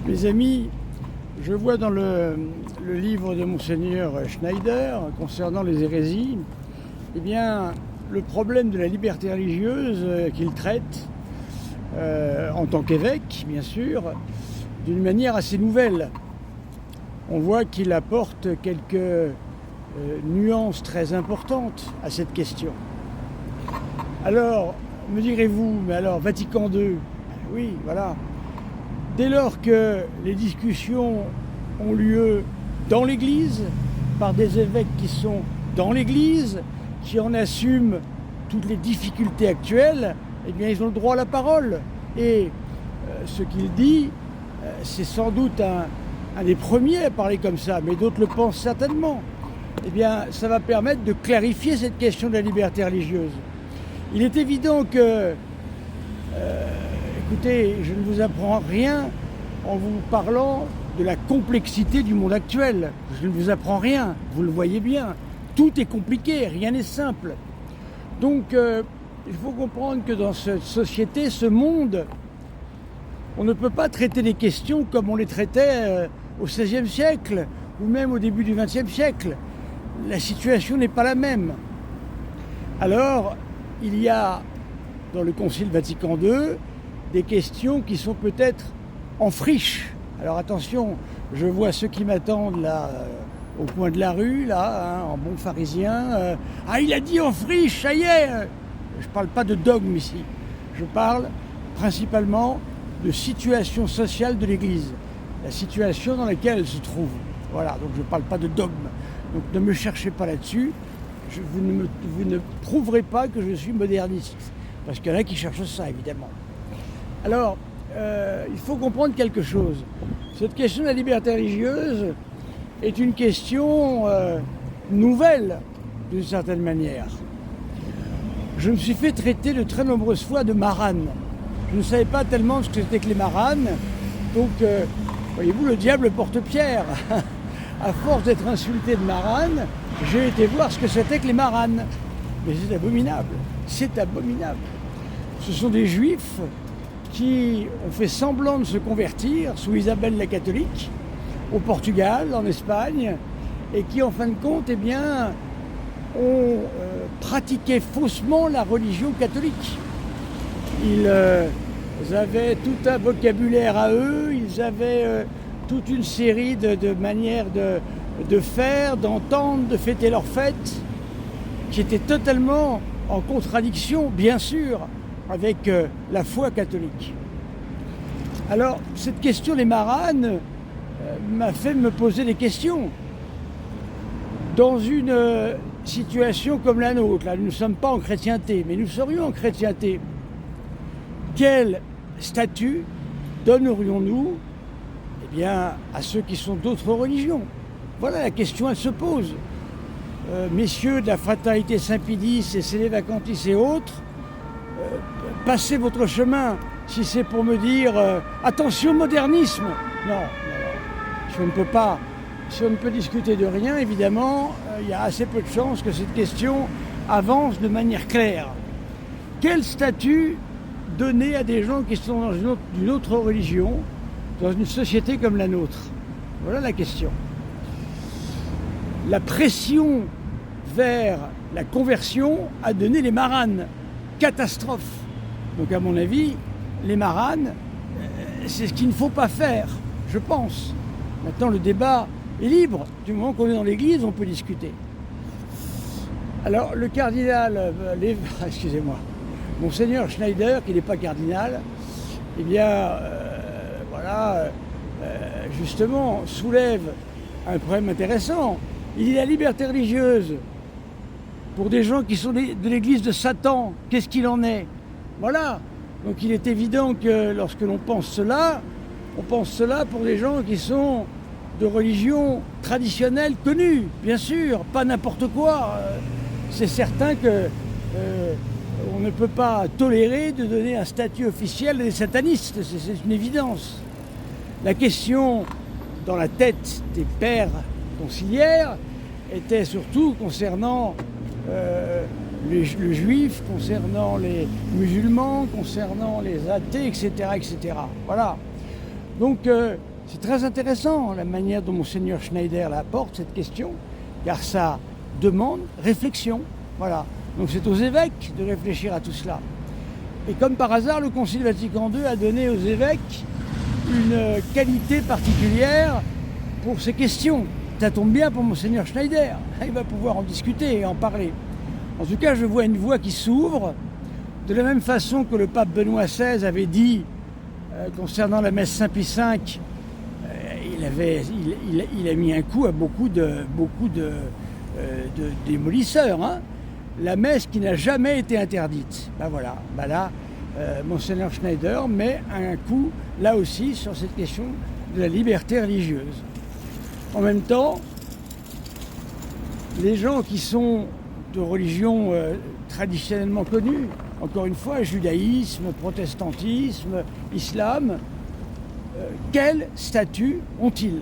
Mes amis, je vois dans le livre de Monseigneur Schneider concernant les hérésies, eh bien, le problème de la liberté religieuse qu'il traite, en tant qu'évêque, bien sûr, d'une manière assez nouvelle. On voit qu'il apporte quelques nuances très importantes à cette question. Alors, me direz-vous, mais alors Vatican II, oui, voilà. Dès lors que les discussions ont lieu dans l'Église, par des évêques qui sont dans l'Église, qui en assument toutes les difficultés actuelles, eh bien ils ont le droit à la parole. Et ce qu'il dit, c'est sans doute un des premiers à parler comme ça, mais d'autres le pensent certainement. Eh bien, ça va permettre de clarifier cette question de la liberté religieuse. Il est évident que, écoutez, je ne vous apprends rien en vous parlant de la complexité du monde actuel. Je ne vous apprends rien, vous le voyez bien. Tout est compliqué, rien n'est simple. Donc, il faut comprendre que dans cette société, ce monde, on ne peut pas traiter les questions comme on les traitait au XVIe siècle ou même au début du XXe siècle. La situation n'est pas la même. Alors, il y a dans le Concile Vatican II des questions qui sont peut-être en friche. Alors attention, je vois ceux qui m'attendent là au coin de la rue, là, en bon pharisien. Ah, il a dit en friche, ça y est. Je ne parle pas de dogme ici. Je parle principalement de situation sociale de l'Église, la situation dans laquelle elle se trouve. Voilà, donc je ne parle pas de dogme. Donc ne me cherchez pas là-dessus. Vous ne prouverez pas que je suis moderniste. Parce qu'il y en a qui cherchent ça, évidemment. Alors, il faut comprendre quelque chose. Cette question de la liberté religieuse est une question nouvelle, d'une certaine manière. Je me suis fait traiter de très nombreuses fois de marane. Je ne savais pas tellement ce que c'était que les maranes. Donc, voyez-vous, le diable porte pierre. À force d'être insulté de marane, j'ai été voir ce que c'était que les maranes. Mais c'est abominable. C'est abominable. Ce sont des juifs qui ont fait semblant de se convertir sous Isabelle la catholique, au Portugal, en Espagne, et qui, en fin de compte, eh bien, ont pratiqué faussement la religion catholique. Ils avaient tout un vocabulaire à eux, ils avaient toute une série de manières de faire, d'entendre, de fêter leurs fêtes, qui étaient totalement en contradiction, bien sûr, avec la foi catholique. Alors, cette question des maranes m'a fait me poser des questions. Dans une situation comme la nôtre, là, nous ne sommes pas en chrétienté, mais nous serions en chrétienté, quel statut donnerions-nous à ceux qui sont d'autres religions? Voilà, la question, elle se pose. Messieurs de la fraternité Saint-Pédis et Sénévacantis et autres, passez votre chemin si c'est pour me dire attention modernisme. Non, si on ne peut discuter de rien, évidemment, il y a assez peu de chances que cette question avance de manière claire. Quel statut donner à des gens qui sont dans une autre religion, dans une société comme la nôtre? Voilà la question. La pression vers la conversion a donné les maranes. Catastrophe. Donc à mon avis, les maranes, c'est ce qu'il ne faut pas faire, je pense. Maintenant, le débat est libre. Du moment qu'on est dans l'église, on peut discuter. Alors, le cardinal, excusez-moi, Monseigneur Schneider, qui n'est pas cardinal, eh bien, justement, soulève un problème intéressant. Il dit la liberté religieuse pour des gens qui sont de l'église de Satan, qu'est-ce qu'il en est? Voilà. Donc il est évident que lorsque l'on pense cela, on pense cela pour des gens qui sont de religion traditionnelle connue, bien sûr, pas n'importe quoi. C'est certain que on ne peut pas tolérer de donner un statut officiel des satanistes, c'est une évidence. La question dans la tête des pères conciliaires était surtout concernant le juif, concernant les musulmans, concernant les athées, etc. etc. Voilà. Donc C'est très intéressant la manière dont Monseigneur Schneider apporte cette question, car ça demande réflexion. Voilà. Donc c'est aux évêques de réfléchir à tout cela. Et comme par hasard, le Concile Vatican II a donné aux évêques une qualité particulière pour ces questions. Ça tombe bien pour Monseigneur Schneider. Il va pouvoir en discuter et en parler. En tout cas, je vois une voie qui s'ouvre, de la même façon que le pape Benoît XVI avait dit concernant la messe Saint Pie V, il a mis un coup à beaucoup de démolisseurs. Hein. La messe qui n'a jamais été interdite. Ben voilà, ben là, Monseigneur Schneider met un coup, là aussi, sur cette question de la liberté religieuse. En même temps, les gens qui sont de religion traditionnellement connue, encore une fois, judaïsme, protestantisme, islam, quel statut ont-ils?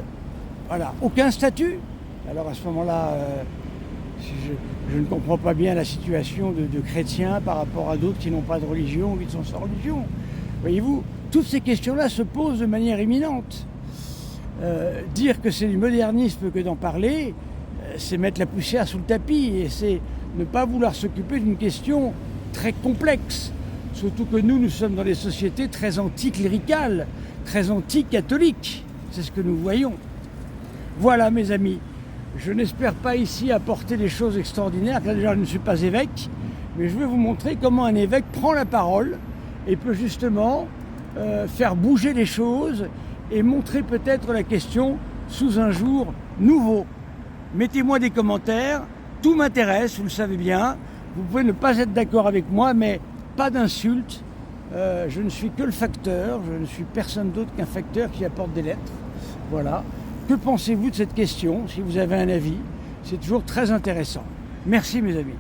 Voilà, aucun statut. Alors à ce moment-là, je ne comprends pas bien la situation de chrétiens par rapport à d'autres qui n'ont pas de religion ou qui sont sans religion. Voyez-vous, toutes ces questions-là se posent de manière imminente. Dire que c'est du modernisme que d'en parler, c'est mettre la poussière sous le tapis et c'est ne pas vouloir s'occuper d'une question très complexe. Surtout que nous sommes dans des sociétés très anticléricales, très anti-catholiques. C'est ce que nous voyons. Voilà, mes amis. Je n'espère pas ici apporter des choses extraordinaires, car déjà je ne suis pas évêque, mais je vais vous montrer comment un évêque prend la parole et peut justement faire bouger les choses et montrer peut-être la question sous un jour nouveau. Mettez-moi des commentaires, tout m'intéresse, vous le savez bien. Vous pouvez ne pas être d'accord avec moi, mais pas d'insultes. Je ne suis que le facteur, je ne suis personne d'autre qu'un facteur qui apporte des lettres. Voilà. Que pensez-vous de cette question? Si vous avez un avis, c'est toujours très intéressant. Merci mes amis.